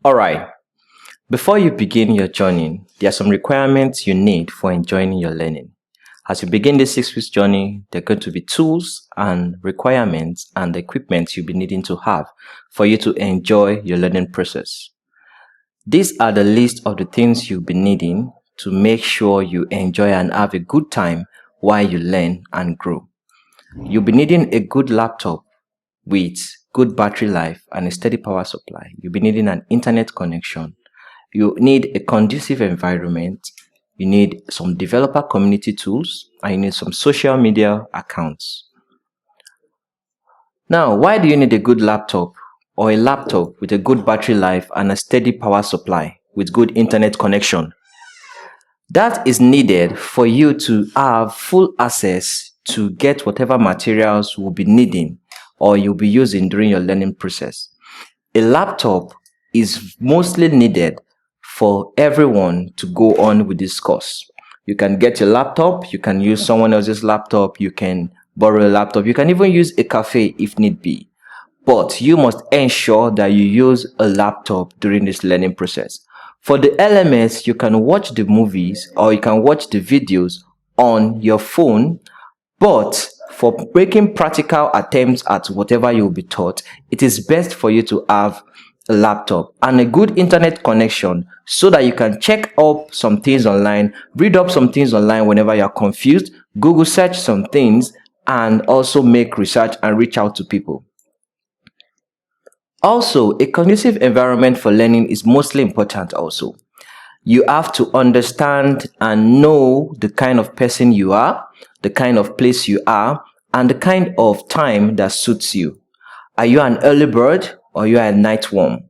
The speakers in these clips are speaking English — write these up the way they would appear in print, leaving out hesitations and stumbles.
Alright, before you begin your journey, there are some requirements you need for enjoying your learning. As you begin this 6 weeks journey, there are going to be tools and requirements and equipment you'll be needing to have for you to enjoy your learning process. These are the list of the things you'll be needing to make sure you enjoy and have a good time while you learn and grow. You'll be needing a good laptop with good battery life and a steady power supply. You'll be needing an internet connection. You need a conducive environment. You need some developer community tools, and you need some social media accounts. Now, why do you need a good laptop or a laptop with a good battery life and a steady power supply with good internet connection? That is needed for you to have full access to get whatever materials you will be needing or you'll be using during your learning process. A laptop is mostly needed for everyone to go on with this course. You can get your laptop, you can use someone else's laptop, you can borrow a laptop, you can even use a cafe if need be. But you must ensure that you use a laptop during this learning process. For the LMS, you can watch the movies or you can watch the videos on your phone, but for making practical attempts at whatever you'll be taught, it is best for you to have a laptop and a good internet connection so that you can check up some things online, read up some things online whenever you're confused, Google search some things, and also make research and reach out to people. Also, a conducive environment for learning is mostly important also. You have to understand and know the kind of person you are, the kind of place you are, and the kind of time that suits you. Are you an early bird or you are a night worm?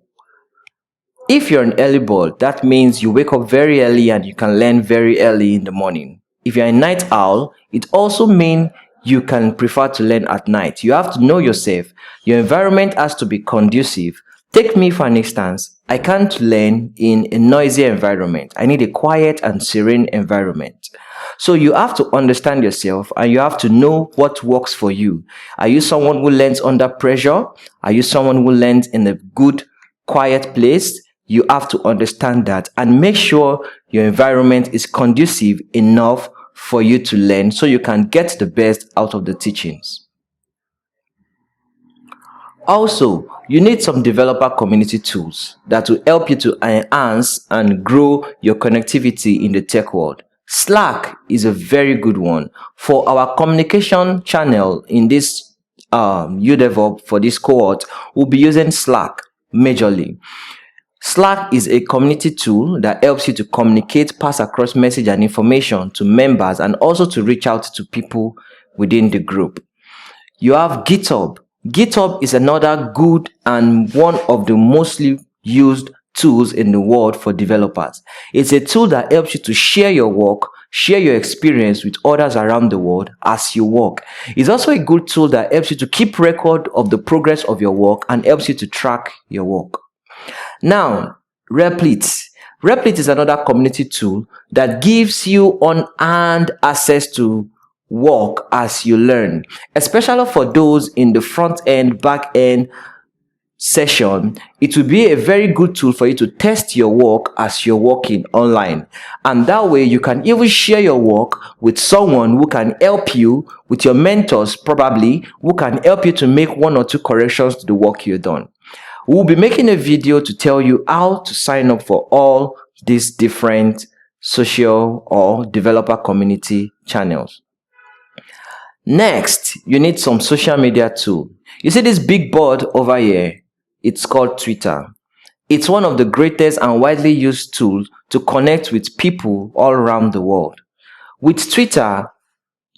If you're an early bird, that means you wake up very early and you can learn very early in the morning. If you're a night owl, it also means you can prefer to learn at night. You have to know yourself. Your environment has to be conducive. Take me for an instance. I can't learn in a noisy environment. I need a quiet and serene environment. So you have to understand yourself and you have to know what works for you. Are you someone who learns under pressure? Are you someone who learns in a good, quiet place? You have to understand that and make sure your environment is conducive enough for you to learn so you can get the best out of the teachings. Also, you need some developer community tools that will help you to enhance and grow your connectivity in the tech world. Slack is a very good one. For our communication channel in this UDevOps for this cohort, we'll be using Slack majorly. Slack is a community tool that helps you to communicate, pass across message and information to members and also to reach out to people within the group. You have GitHub. GitHub is another good and one of the mostly used tools in the world for developers. It's a tool that helps you to share your work, share your experience with others around the world as you work. It's also a good tool that helps you to keep record of the progress of your work and helps you to track your work. Now, Replit. Replit is another community tool that gives you on-hand access to work as you learn, especially for those in the front-end, back-end session. It will be a very good tool for you to test your work as you're working online. And that way you can even share your work with someone who can help you, with your mentors probably, who can help you to make 1 or 2 corrections to the work you've done. We'll be making a video to tell you how to sign up for all these different social or developer community channels. Next, you need some social media tool. You see this big board over here? It's called Twitter. It's one of the greatest and widely used tools to connect with people all around the world. With Twitter,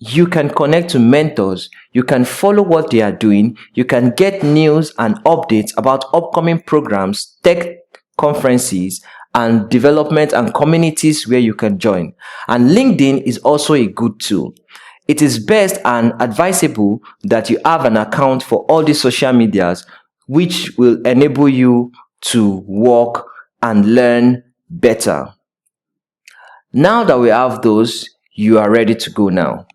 you can connect to mentors, you can follow what they are doing, you can get news and updates about upcoming programs, tech conferences, and development and communities where you can join. And LinkedIn is also a good tool. It is best and advisable that you have an account for all these social medias, which will enable you to work and learn better. Now that we have those, you are ready to go now.